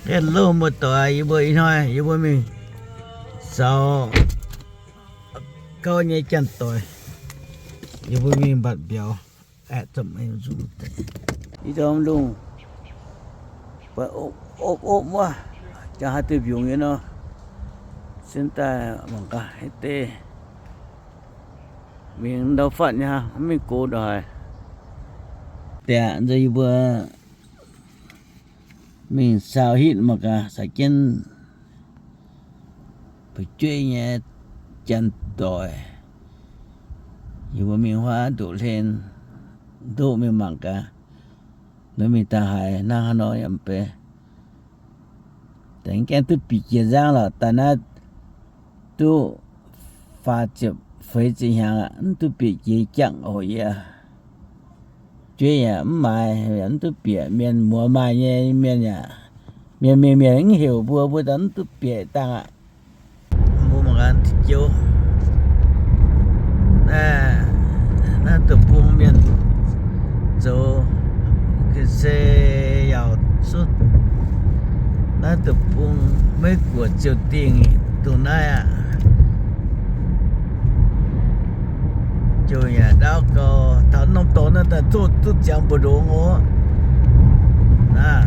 Hello một tuổi yêu bơi thôi yêu bơi mình sao câu nhảy chân tuổi yêu bơi mình bật biểu chậm em rủ đi đâu luôn và ốp quá cho hai từ biểu như nó xin ta bằng cả hết tê mình đâu phận nha mình cố đòi tệ rồi vừa mình sao hít mà cả sẽ chân phải chơi nhé chân tội dù mình hóa đủ lên đủ mình mặc cả nếu mình ta hại na nói em bé đánh cái tôi bị chia ra là ta na tôi phát chụp phải chỉ hàng tôi bị chia chẳng ổi à chơi à mai anh tôi bị miền mùa mai nhé miền nhà miền hiểu bữa đánh tôi bị tăng ạ mua một ăn thịt chiếu na tập buông miền rồi cái xe giàu suốt na tập buông mấy của Triều Tiên tụi này à chơi nhà đó có thằng nông tổ nó ta tôi chẳng bổ đồ ngó na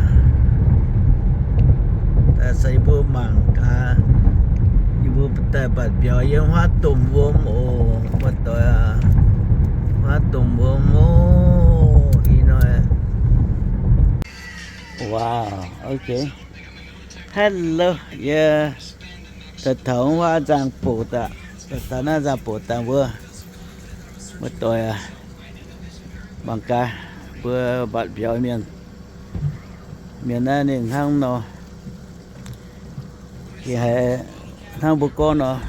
ta xây bữa mảng cả như bữa ta bật biểu diễn hóa tùng vô mồ bật tôi à hóa tùng vô mồ ý nói wow ok hello yeah thật thấu hoa giang bổ tạ thật thấu nó ra bổ tạ vừa mất tôi à bằng ca vừa bật biểu miền này nên thang nó thì hệ thang bố con nó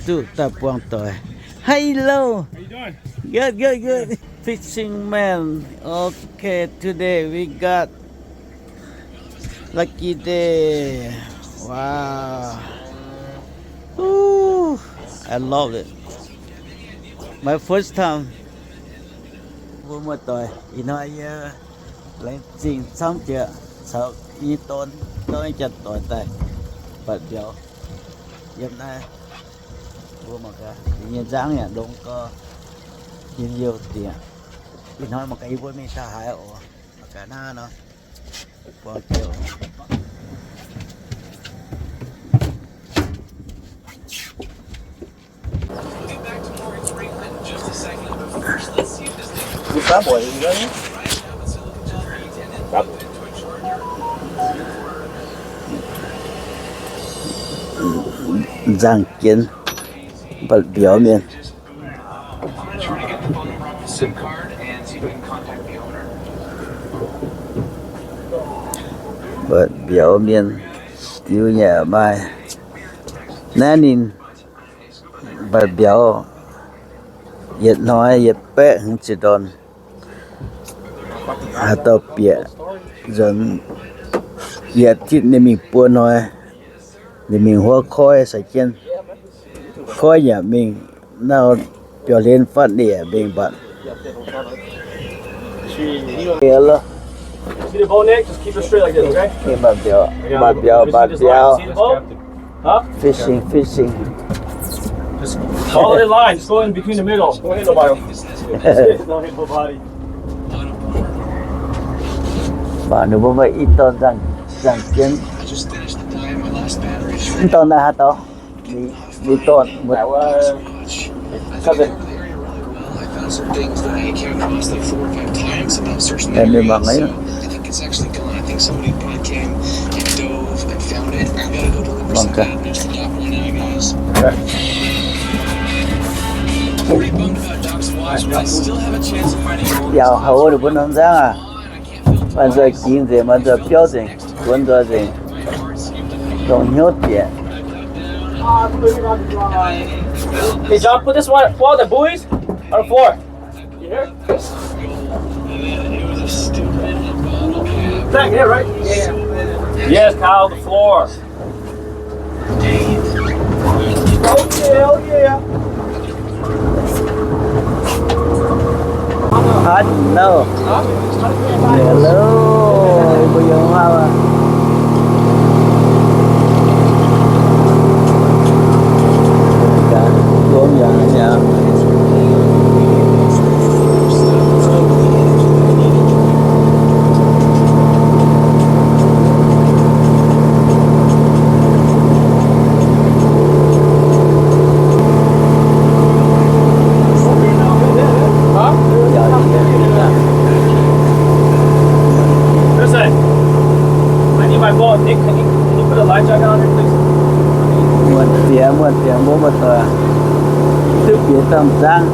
tự tập quang tôi hello good fishing man okay today we got lucky day wow ooh, I love it my first time vừa một tuổi thì nói lấy trình xong chưa sợ y tôn tôi chặt tuổi tay bật biểu hiện nay vừa một cái nhiên dáng nhà đúng có nhiều tiền thì nói một cái vui mình ta hại ổ cả na nó bao nhiêu cá bồi đó giang kiến bật biểu miền bật biểu miền tiêu nhà mai nên nhìn bật biểu Việt nói Việt bé không chỉ đòn tao bịa dần Việt thịt nên mình buôn nói để mình hoa khói sạch chân khói nhà mình nào cho lên phát địa bên bạn hello See the bow neck? Just keep it straight like this, okay? bạt béo fishing Just follow the line. Just go in between the middle. Don't hit nobody. Don't hit nobody. bạn nếu mà ít ton rằng kiến ton là hả to đi ton một Cousin. em đi bằng ấy bằng cả giàu hậu được bốn năm giang à bây giờ kiếm gì mà giờ标准quân giờ gì còn nhớ tiền Hey John, put this one on the buoys on the floor. You hear? Back here, right? Yeah. Yes, Kyle, the floor. Oh yeah. Hello. Hello. Bây giờ hoa Well, Nick, can you put a life jacket on here, please? muộn tiếng bố một tờ thức phía tầm giang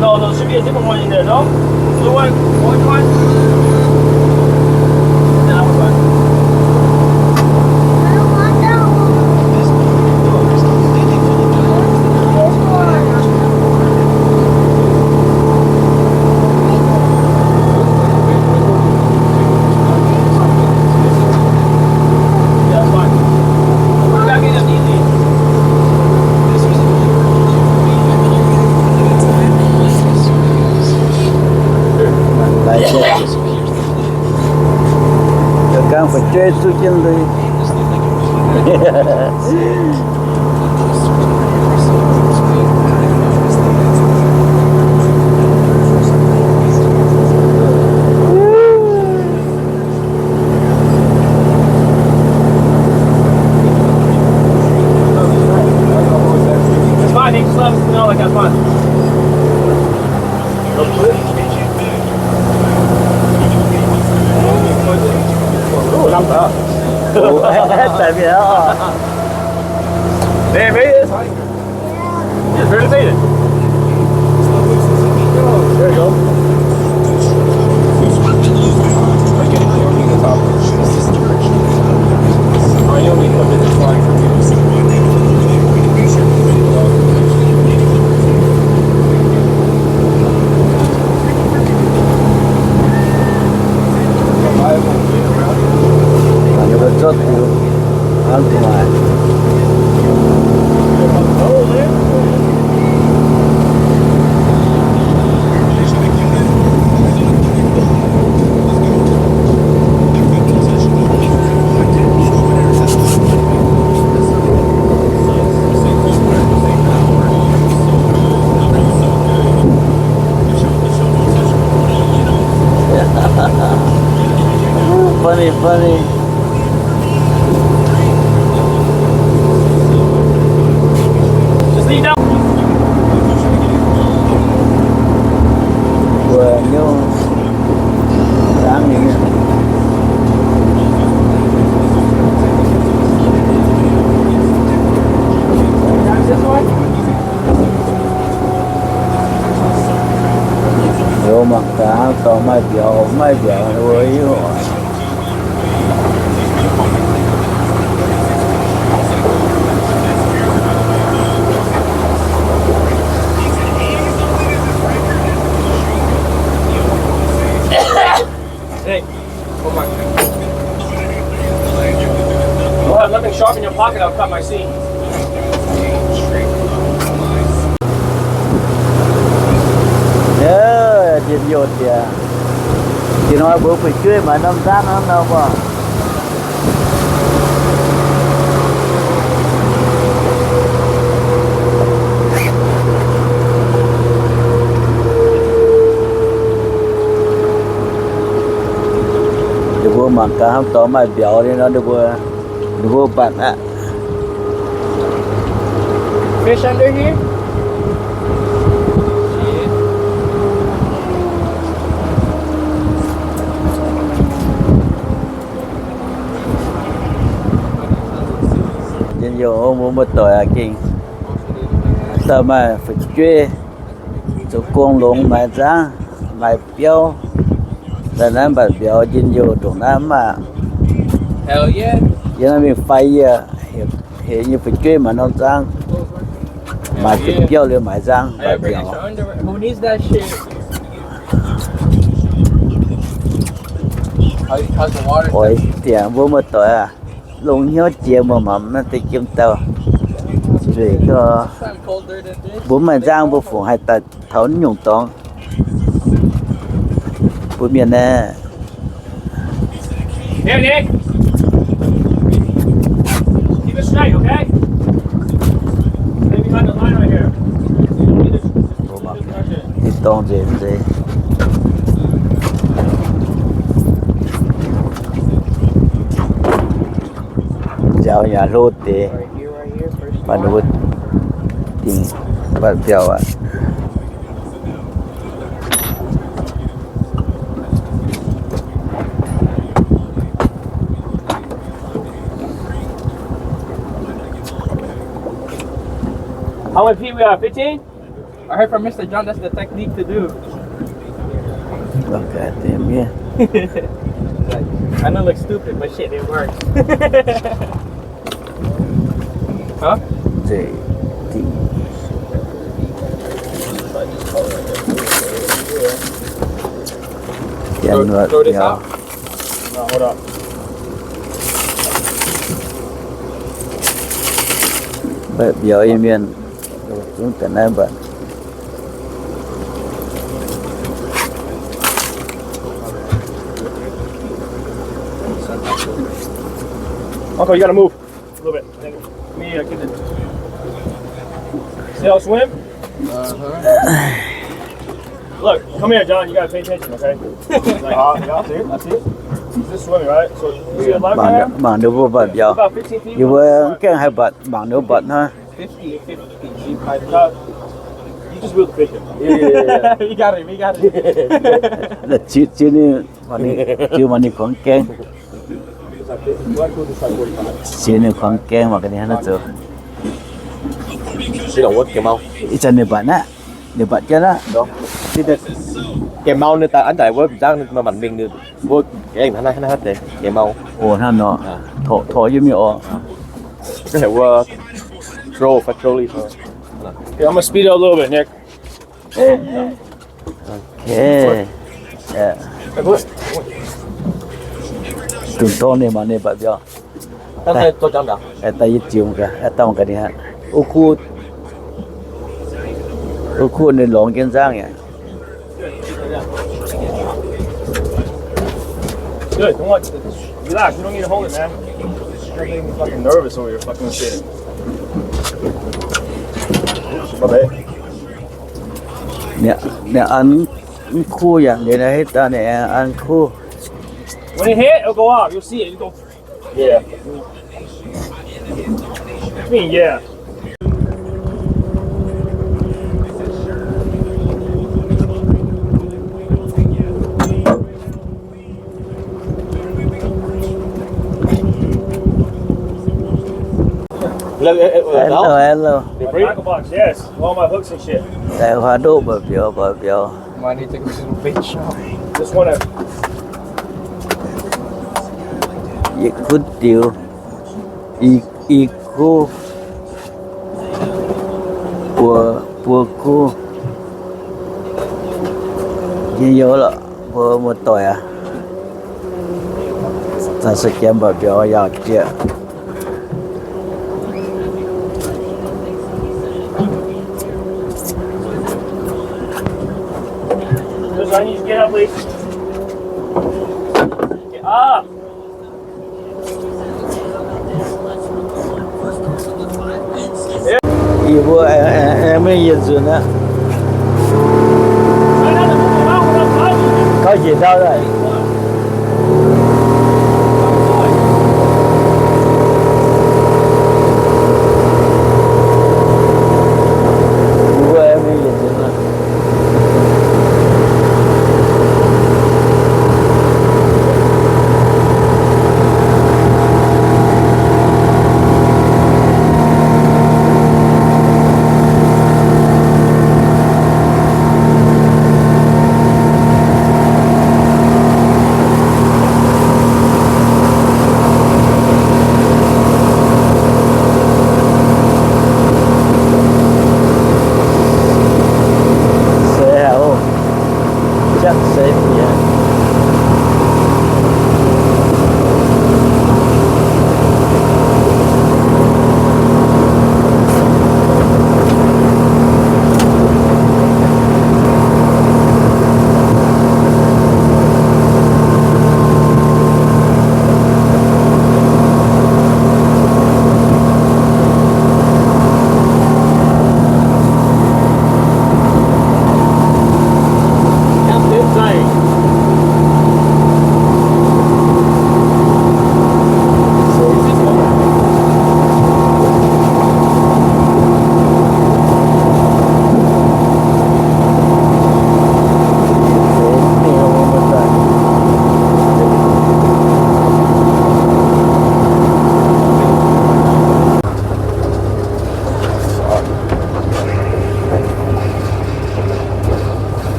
No, there should be a different one in there, no? Blue one, orange one? That one. càng phải chơi su chân đi It's fine, you just let us know like that's fine. tại vì đó They made it. Just barely made it. There you go. rất nhiều ăn ngoài funny Lean down. vừa như sáng này vô mặt cả còn mai biểu với Hey, hold on. You'll have nothing sharp in your pocket, I'll cut my seam. nhớ tiền dột thì nói bố phải chơi mà năm tháng nó đâu mà được vô mà cả không tỏ mà béo đi nó được vô bạn ạ. Fish under here? Dân vô mua một tỏi à kinh tao mà phải chơi chỗ con lông mà ra mà béo là nó bà béo dân vô trong nó mà Hell yeah. giờ nó mình phải hiện như phải chơi mà nó ra mà chụp béo lên mà ra bà béo Who needs that shit? How's the water? ôi tiền vô một tỏi à lông nhớ chiều mà mắm nó tới kiếm tao rồi có bố mà giang bố phụ hai ta thấu nhung tông bố miền nè Here, Nick. Keep it straight, okay? Stay behind the line right here. thì tông gì giáo nhà lô tê mà nó tình bạn béo ạ only P we have 15? I heard from Mr. John that's the technique to do. Okay, damn yeah. I know it looks stupid, but shit, it works. Huh? JT. Throw this out? No, hold up. But biểu em miền chúng ta nói bạn Uncle, you gotta move a little bit. Let me get it. See how I swim? Look, come here, John. You gotta pay attention, okay? Like, yeah, I see it. I see it. This is swimming, right? So, you see the life right here? bằng nếu vô bạn biểu About 15 feet. như với cái hai bạn bằng nếu bạn ha 50. You just reel the fish in. Yeah. You got it, you got it. là chưa như mà đi khoảng keng chưa như khoảng keng mà cái này nó chưa Chứ đâu có kèm mau. ít chân nếu bạn á nếu bạn chết á Đó. Chứ kèm mau nên ta anh tại với răng mà mạnh mình được vô cái anh hết đấy kèm mau. ồ nó nó thọ như mi ồ Có thể qua patrol thôi. Here, I'm gonna speed it up a little bit, Nick. okay yeah tụi tôi này mà này bạn biểu Tao thấy tôi trong đó. tay chiều cái tao cái này ha ô khu này lỏng kiên giang nhỉ Good. Don't want. Relax. You don't need to hold it, man. You're making me fucking nervous over your fucking shit. My bad. nè ăn khu vậy để này hết ta nè ăn khu When it hit, it'll go off. You'll see it. You go. Yeah. I mean, yeah. hello The tackle box, yes. All my hooks and shit. tại hoa đô bà biểu Might need to go to the bait shop. This one, It could do eco của cô nhớ là vừa một tuổi à ta sẽ kiếm bảo biểu giàu chuyện just I need you to get up, please. Get up. Ibu em ấy yên rồi nè có gì đâu rồi Ibu em ấy yên rồi nè chắc sẽ yeah. Captain Zay.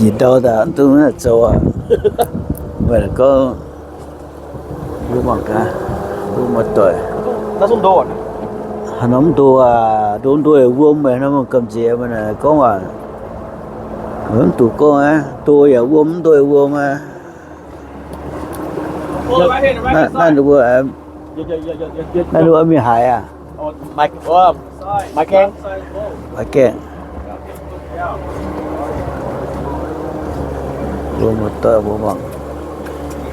gì đâu đã tôi là châu à vậy là có bố bằng cả bố một tuổi nó xuống đồ hắn ông tôi à đốn tôi vuông mà nó mà cầm chè mà này có mà hướng tụi con á tôi ở vuông mà nó được em nó được em bị hại à mày mày khen phải kẹn bố một tuổi bố bằng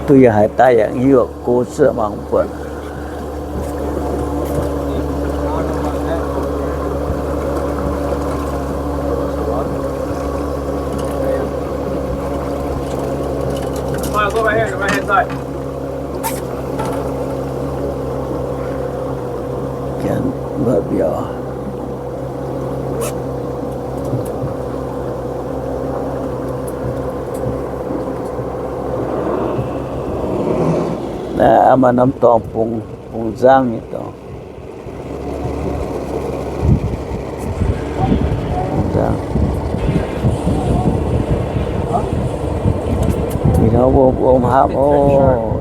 tôi giờ hại tay dạng như cô sữa bằng quần Go right here, the right hand side. kẹn vợ biểu nè mà nắm to bùng giang như to giang thì nó ôm hàm ô